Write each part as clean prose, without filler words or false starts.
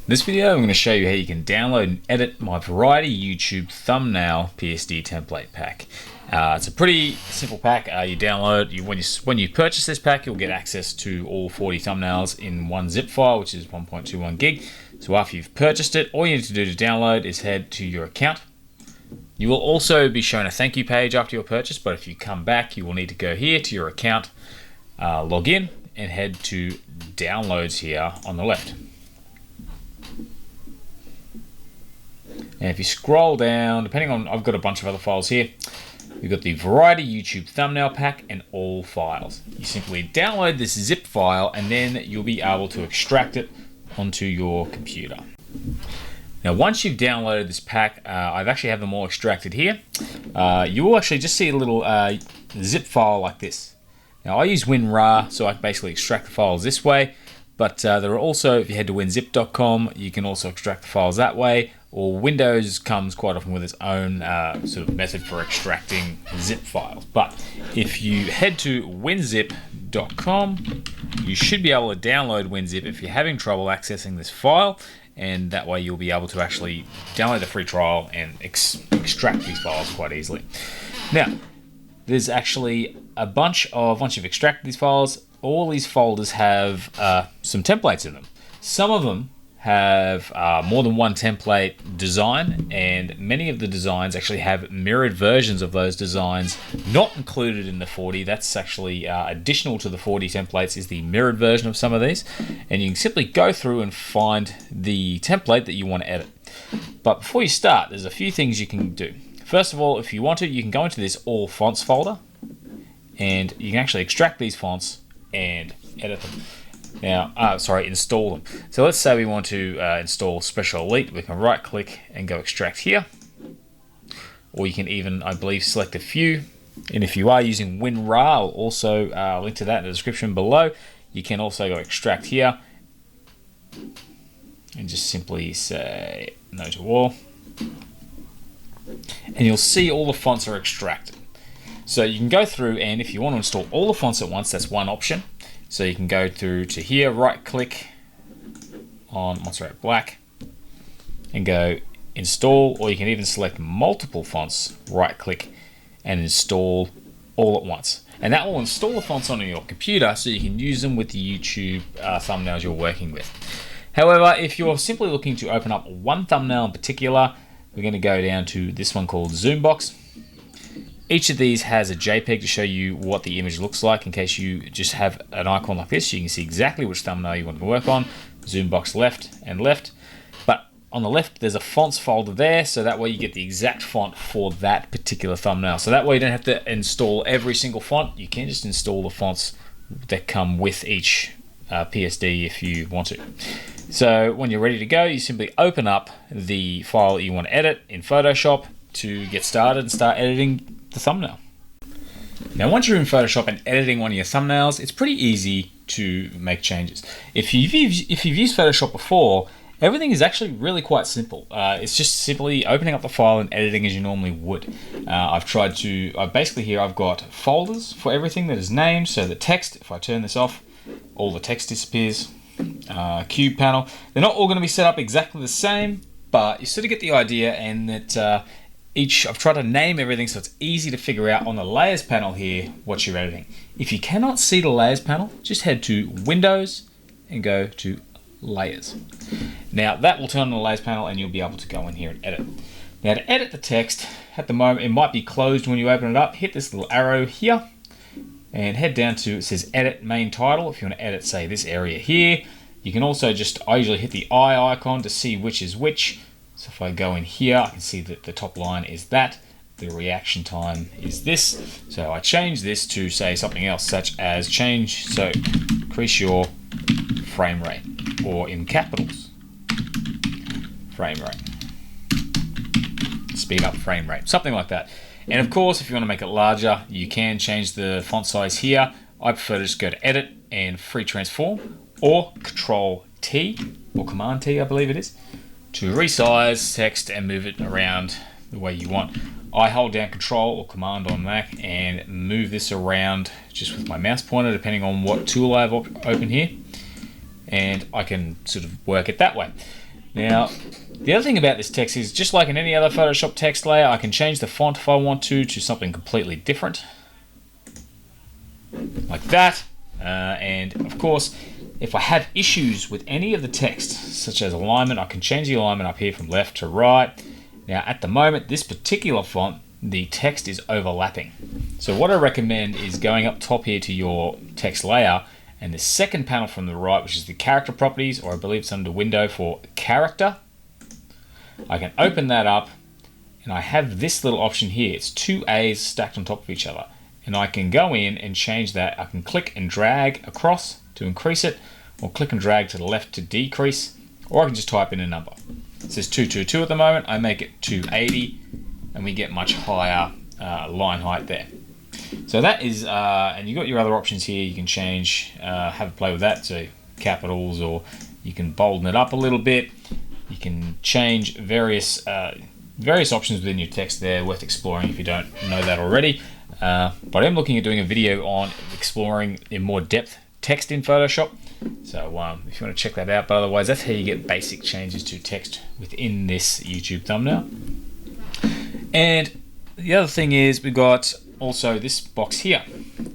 In this video, I'm going to show you how you can download and edit my Variety YouTube thumbnail PSD template pack. It's a pretty simple pack. You download, when you purchase this pack, you'll get access to all 40 thumbnails in one zip file, which is 1.21 gig. So after you've purchased it, all you need to do to download is head to your account. You will also be shown a thank you page after your purchase, but if you come back, you will need to go here to your account, log in, and head to downloads here on the left. And if you scroll down, depending on, I've got a bunch of other files here. We've got the Variety YouTube thumbnail pack and all files. You simply download this zip file and then you'll be able to extract it onto your computer. Now, once you've downloaded this pack, I've actually have them all extracted here. You will actually just see a little zip file like this. Now, I use WinRAR, so I can basically extract the files this way. But there are also, if you head to winzip.com, you can also extract the files that way. Or Windows comes quite often with its own sort of method for extracting zip files. But if you head to winzip.com, you should be able to download WinZip if you're having trouble accessing this file. And that way you'll be able to actually download the free trial and extract these files quite easily. Now, there's actually a bunch of, once you've extracted these files, all these folders have some templates in them. Some of them have more than one template design, and many of the designs actually have mirrored versions of those designs not included in the 40. That's actually additional to the 40 templates is the mirrored version of some of these. And you can simply go through and find the template that you want to edit. But before you start, there's a few things you can do. First of all, if you want to, you can go into this all fonts folder and you can actually extract these fonts and edit them. Now, install them. So let's say we want to install Special Elite. We can right click and go extract here. Or you can even, I believe, select a few. And if you are using WinRAR, I'll also link to that in the description below. You can also go extract here. And just simply say no to all. And you'll see all the fonts are extracted. So you can go through, and if you want to install all the fonts at once, that's one option. So you can go through to here, right click on Montserrat Black and go install, or you can even select multiple fonts, right click and install all at once. And that will install the fonts onto your computer so you can use them with the YouTube thumbnails you're working with. However, if you're simply looking to open up one thumbnail in particular, we're going to go down to this one called Zoombox. Each of these has a JPEG to show you what the image looks like in case you just have an icon like this. You can see exactly which thumbnail you want to work on. Zoombox left and left. But on the left, there's a fonts folder there, so that way you get the exact font for that particular thumbnail. So that way you don't have to install every single font. You can just install the fonts that come with each PSD if you want to. So when you're ready to go, you simply open up the file that you want to edit in Photoshop to get started and start editing the thumbnail. Now, once you're in Photoshop and editing one of your thumbnails, it's pretty easy to make changes. If you've used Photoshop before, everything is actually really quite simple. It's just simply opening up the file and editing as you normally would. I've got folders for everything that is named. So the text, if I turn this off, all the text disappears. Cube panel, they're not all going to be set up exactly the same, but you sort of get the idea, and that I've tried to name everything so it's easy to figure out on the layers panel here what you're editing. If you cannot see the layers panel, just head to Windows and go to Layers. Now that will turn on the layers panel and you'll be able to go in here and edit. Now to edit the text, at the moment it might be closed when you open it up. Hit this little arrow here and head down to, it says Edit Main Title. If you want to edit, say, this area here, you can also I usually hit the eye icon to see which is which. So if I go in here, I can see that the top line is that, the reaction time is this. So I change this to say something else, such as increase your frame rate, or in capitals, frame rate. Speed up frame rate, something like that. And of course, if you want to make it larger, you can change the font size here. I prefer to just go to Edit and Free Transform, or Control T, or Command T, I believe it is, to resize text and move it around the way you want. I hold down Control or Command on Mac and move this around just with my mouse pointer, depending on what tool I have open here, and I can sort of work it that way. Now, the other thing about this text is, just like in any other Photoshop text layer, I can change the font if I want to something completely different. Like that. And of course, if I have issues with any of the text, such as alignment, I can change the alignment up here from left to right. Now, at the moment, this particular font, the text is overlapping. So what I recommend is going up top here to your text layer, and the second panel from the right, which is the character properties, or I believe it's under window for character. I can open that up, and I have this little option here. It's two A's stacked on top of each other. And I can go in and change that. I can click and drag across to increase it, or click and drag to the left to decrease, or I can just type in a number. It says 222 at the moment. I make it 280, and we get much higher line height there. So that is, and you've got your other options here. You can change, have a play with that, so capitals, or you can bolden it up a little bit. You can change various options within your text there, worth exploring if you don't know that already. But I'm looking at doing a video on exploring in more depth text in Photoshop. So if you want to check that out, but otherwise that's how you get basic changes to text within this YouTube thumbnail. And the other thing is, we've got also this box here.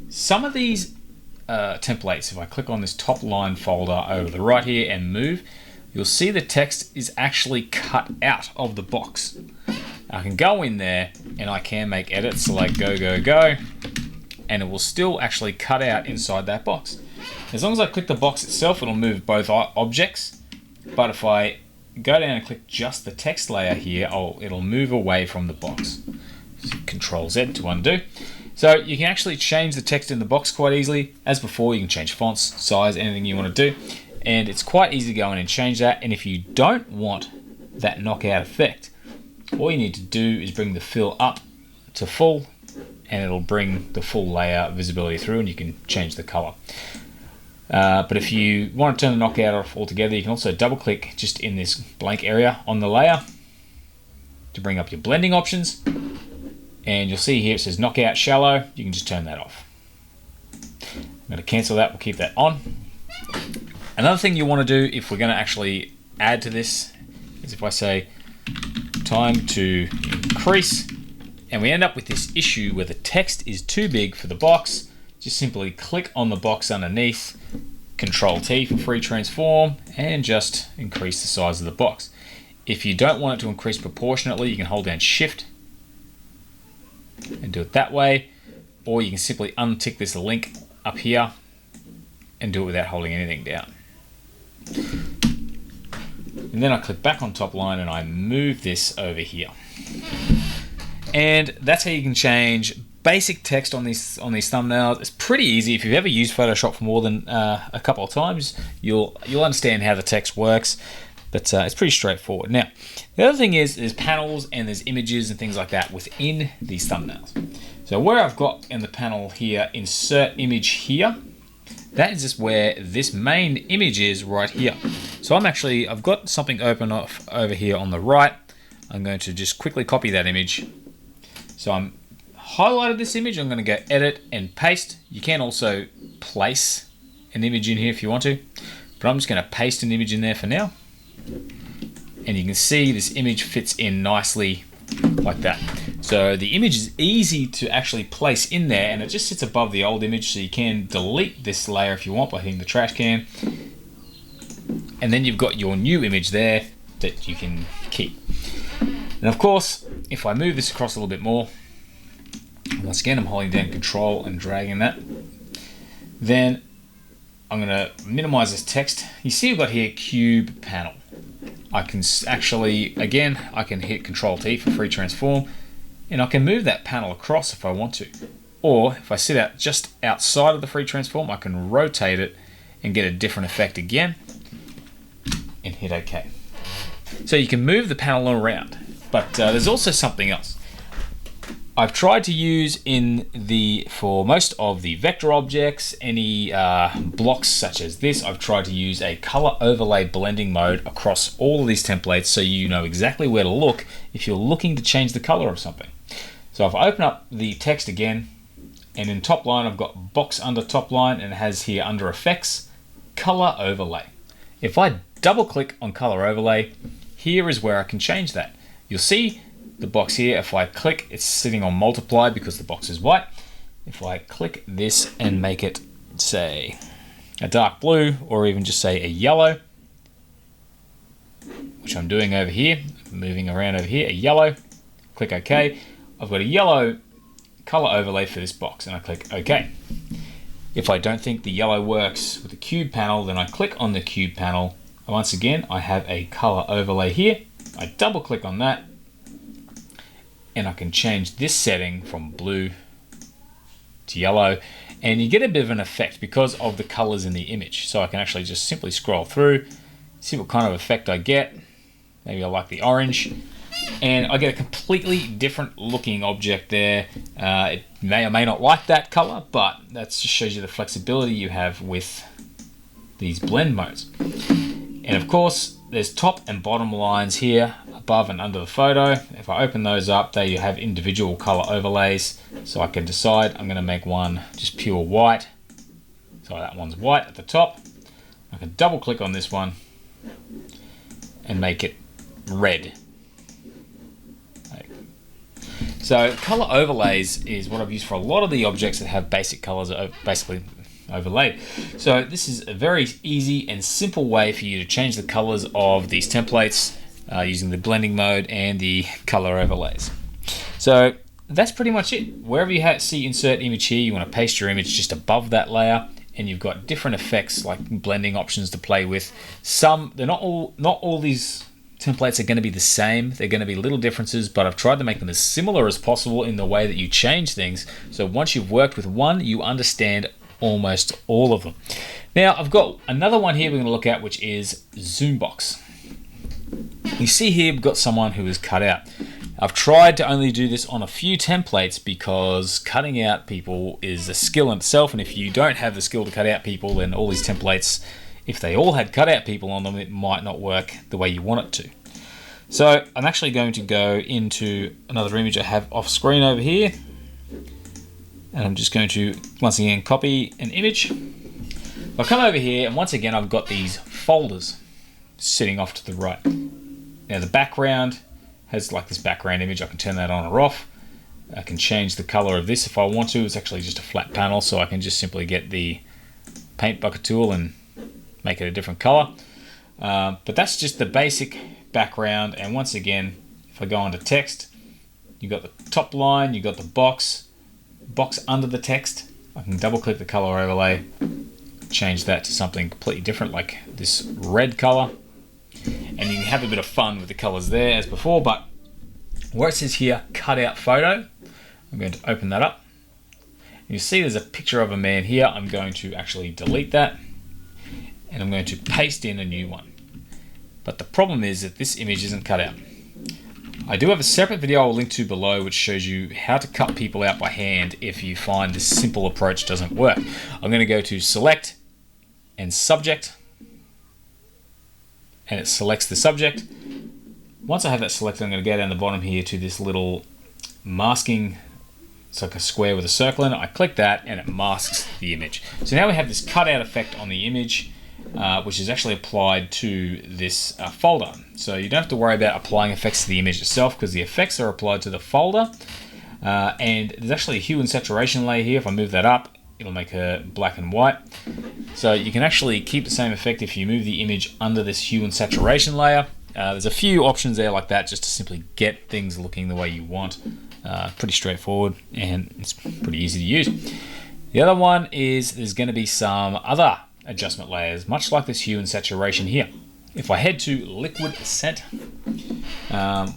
Some of these templates, if I click on this top line folder over the right here and move, you'll see the text is actually cut out of the box. I can go in there and I can make edits, so like go, and it will still actually cut out inside that box. As long as I click the box itself, it'll move both objects, but if I go down and click just the text layer here, it'll move away from the box. So Control Z to undo. So you can actually change the text in the box quite easily. As before, you can change fonts, size, anything you want to do, and it's quite easy to go in and change that. And if you don't want that knockout effect, all you need to do is bring the fill up to full, and it'll bring the full layer visibility through, and you can change the color. But if you want to turn the knockout off altogether, you can also double click just in this blank area on the layer to bring up your blending options. And you'll see here it says knockout shallow. You can just turn that off. I'm going to cancel that, we'll keep that on. Another thing you want to do if we're going to actually add to this is if I say time to increase, and we end up with this issue where the text is too big for the box, just simply click on the box underneath, Control T for free transform, and just increase the size of the box. If you don't want it to increase proportionately, you can hold down Shift and do it that way, or you can simply untick this link up here and do it without holding anything down. And then I click back on top line and I move this over here. And that's how you can change basic text on these thumbnails. It's pretty easy. If you've ever used Photoshop for more than a couple of times, you'll understand how the text works. But it's pretty straightforward. Now, the other thing is there's panels and there's images and things like that within these thumbnails. So where I've got in the panel here, insert image here, that is just where this main image is right here. So I've got something open off over here on the right. I'm going to just quickly copy that image. So I'm highlighted this image. I'm going to go edit and paste. You can also place an image in here if you want to, but I'm just going to paste an image in there for now. And you can see this image fits in nicely like that. So the image is easy to actually place in there, and it just sits above the old image, so you can delete this layer if you want by hitting the trash can. And then you've got your new image there that you can keep. And of course, if I move this across a little bit more, once again I'm holding down Control and dragging that, then I'm going to minimize this text. You see we've got here cube panel. I can actually, again, I can hit Control T for free transform, and I can move that panel across if I want to. Or if I sit out just outside of the free transform, I can rotate it and get a different effect again and hit OK. So you can move the panel around, but there's also something else. I've tried to use for most of the vector objects, any blocks such as this, I've tried to use a color overlay blending mode across all of these templates so you know exactly where to look if you're looking to change the color of something. So if I open up the text again, and in top line I've got box under top line, and it has here under effects, color overlay. If I double click on color overlay. Here is where I can change that. You'll see the box here. If I click, it's sitting on multiply because the box is white. If I click this and make it, say, a dark blue, or even just say a yellow, which I'm doing over here, moving around over here, a yellow, click OK. I've got a yellow color overlay for this box, and I click OK. If I don't think the yellow works with the cube panel, then I click on the cube panel. Once again, I have a color overlay here. I double click on that, and I can change this setting from blue to yellow, and you get a bit of an effect because of the colors in the image. So I can actually just simply scroll through, see what kind of effect I get. Maybe I like the orange, and I get a completely different looking object there. It may or may not like that color, but that just shows you the flexibility you have with these blend modes. And of course, there's top and bottom lines here, above and under the photo. If I open those up, they have individual color overlays. So I can decide I'm gonna make one just pure white. So that one's white at the top. I can double click on this one and make it red. So color overlays is what I've used for a lot of the objects that have basic colors basically overlaid. So this is a very easy and simple way for you to change the colors of these templates using the blending mode and the color overlays. So that's pretty much it. Wherever you see insert image here, you want to paste your image just above that layer, and you've got different effects like blending options to play with. They're not all these templates are going to be the same. They're going to be little differences, but I've tried to make them as similar as possible in the way that you change things. So once you've worked with one, you understand almost all of them. Now I've got another one here we're going to look at, which is zoom box. You see here we've got someone who is cut out. I've tried to only do this on a few templates because cutting out people is a skill in itself, and if you don't have the skill to cut out people, then all these templates, if they all had cutout people on them, it might not work the way you want it to. So I'm actually going to go into another image I have off screen over here, and I'm just going to once again copy an image. I'll come over here, and once again I've got these folders sitting off to the right. Now the background has like this background image. I can turn that on or off. I can change the color of this if I want to. It's actually just a flat panel, so I can just simply get the paint bucket tool and make it a different color. But that's just the basic background. And once again, if I go into text, you've got the top line, you've got the box under the text. I can double click the color overlay, change that to something completely different like this red color. And you can have a bit of fun with the colors there as before, but where it says here, cut out photo, I'm going to open that up. You see there's a picture of a man here. I'm going to actually delete that, and I'm going to paste in a new one. But the problem is that this image isn't cut out. I do have a separate video I'll link to below which shows you how to cut people out by hand if you find this simple approach doesn't work. I'm going to go to select and subject, and it selects the subject. Once I have that selected, I'm going to go down the bottom here to this little masking. It's like a square with a circle in it. I click that and it masks the image. So now we have this cutout effect on the image, which is actually applied to this folder. So you don't have to worry about applying effects to the image itself because the effects are applied to the folder. And there's actually a hue and saturation layer here. If I move that up, it'll make her black and white. So you can actually keep the same effect if you move the image under this hue and saturation layer. There's a few options there like that just to simply get things looking the way you want. Pretty straightforward, and it's pretty easy to use. The other one is there's going to be some other adjustment layers, much like this hue and saturation here. If I head to liquid scent,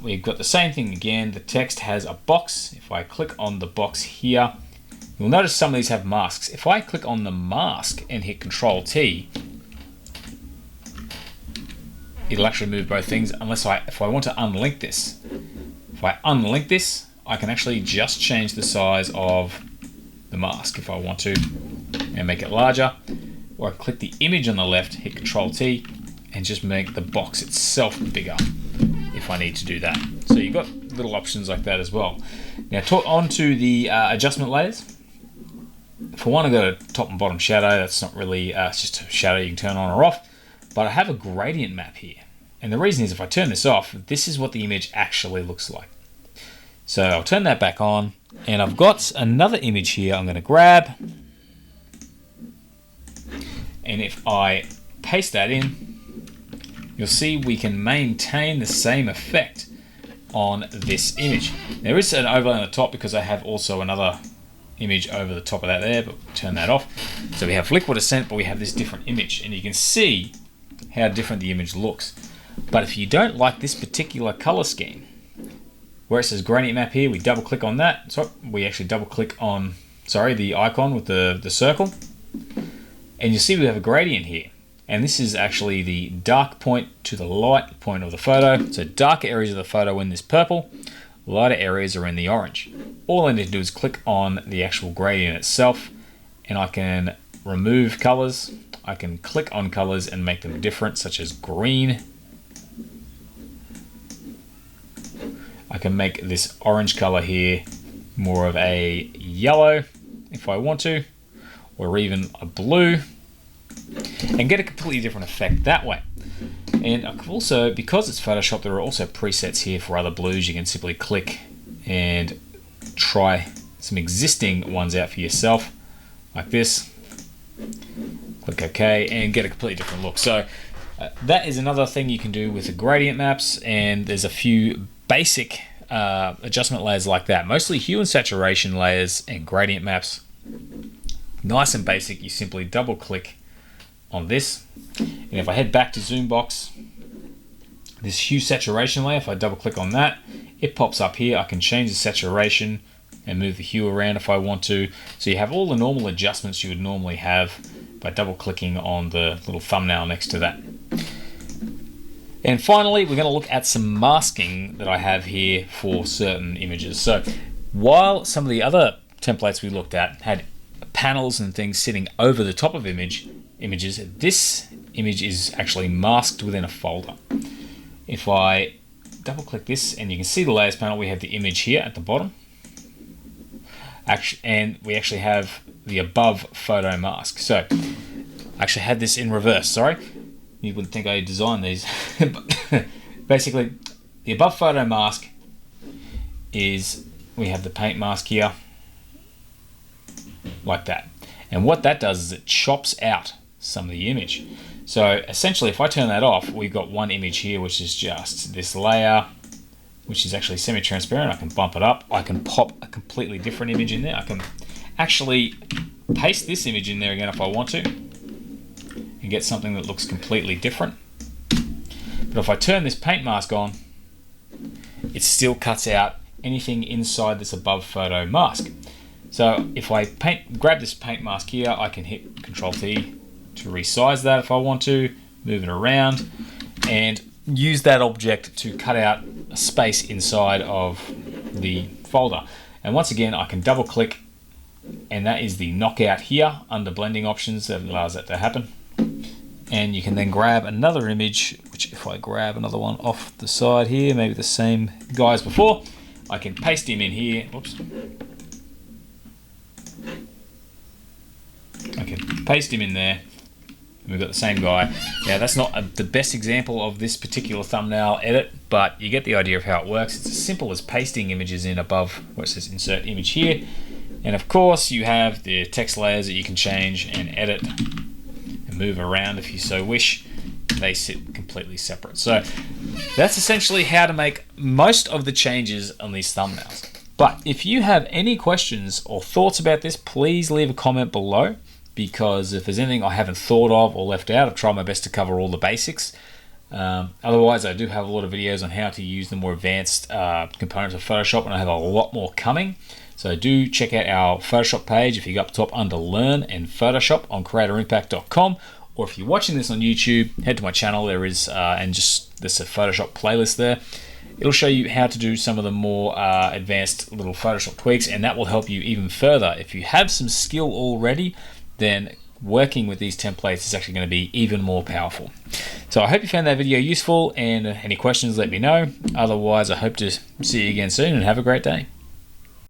we've got the same thing again. The text has a box. If I click on the box here, you'll notice some of these have masks. If I click on the mask and hit Control T, it'll actually move both things if I want to unlink this. If I unlink this, I can actually just change the size of the mask if I want to and make it larger. Or I click the image on the left, hit Control T, and just make the box itself bigger if I need to do that. So you've got little options like that as well. Now on to the adjustment layers. For one, I've got a top and bottom shadow. That's not really, it's just a shadow you can turn on or off. but I have a gradient map here. And the reason is if I turn this off, this is what the image actually looks like. So I'll turn that back on, and I've got another image here I'm going to grab. And if I paste that in, you'll see we can maintain the same effect on this image. There is an overlay on the top because I have also another image over the top of that there, but we'll turn that off. So we have liquid ascent, but we have this different image, and you can see how different the image looks. But if you don't like this particular color scheme, where it says gradient map here, we double click on that. So we actually double click on, the icon with the circle, and you see we have a gradient here. And this is actually the dark point to the light point of the photo. So darker areas of the photo in this purple, lighter areas are in the orange. All I need to do is click on the actual gradient itself, and I can remove colors. I can click on colors and make them different, such as green. I can make this orange color here more of a yellow if I want to, or even a blue, and get a completely different effect that way. And I can also, because it's Photoshop, there are also presets here for other blues. You can simply click and try some existing ones out for yourself, like this. Click OK, and get a completely different look. So that is another thing you can do with the gradient maps, and there's a few basic adjustment layers like that. Mostly hue and saturation layers and gradient maps. Nice and basic. You simply double click on this, and if I head back to Zoom Box, this hue saturation layer, if I double click on that, it pops up here. I can change the saturation and move the hue around if I want to. So you have all the normal adjustments you would normally have by double clicking on the little thumbnail next to that. And finally, we're going to look at some masking that I have here for certain images. So while some of the other templates we looked at had panels and things sitting over the top of images, this image is actually masked within a folder. If I double click this, and you can see the layers panel, we have the image here at the bottom. And we actually have the above photo mask. So I actually had this in reverse, sorry. You wouldn't think I designed these. But basically, the above photo mask is, we have the paint mask here, like that. And what that does is it chops out some of the image. So essentially, if I turn that off, we've got one image here, which is just this layer, which is actually semi-transparent. I can bump it up. I can pop a completely different image in there. I can actually paste this image in there again if I want to, and get something that looks completely different. But if I turn this paint mask on, it still cuts out anything inside this above photo mask. So if I grab this paint mask here, I can hit Control T to resize that if I want to, move it around, and use that object to cut out a space inside of the folder. And once again, I can double click, and that is the knockout here under blending options that allows that to happen. And you can then grab another image, which if I grab another one off the side here, maybe the same guy as before, I can paste him in here. Oops. I can paste him in there. We've got the same guy. Now that's not the best example of this particular thumbnail edit, but you get the idea of how it works. It's as simple as pasting images in above where it says insert image here. And of course you have the text layers that you can change and edit and move around if you so wish. They sit completely separate. So that's essentially how to make most of the changes on these thumbnails. But if you have any questions or thoughts about this, please leave a comment below, because if there's anything I haven't thought of or left out, I've tried my best to cover all the basics. Otherwise, I do have a lot of videos on how to use the more advanced components of Photoshop, and I have a lot more coming. So do check out our Photoshop page if you go up top under Learn and Photoshop on creatoриmpact.com, or if you're watching this on YouTube, head to my channel. There is, there's a Photoshop playlist there. It'll show you how to do some of the more advanced little Photoshop tweaks, and that will help you even further. If you have some skill already, then working with these templates is actually going to be even more powerful. So I hope you found that video useful, and any questions, let me know. Otherwise, I hope to see you again soon, and have a great day.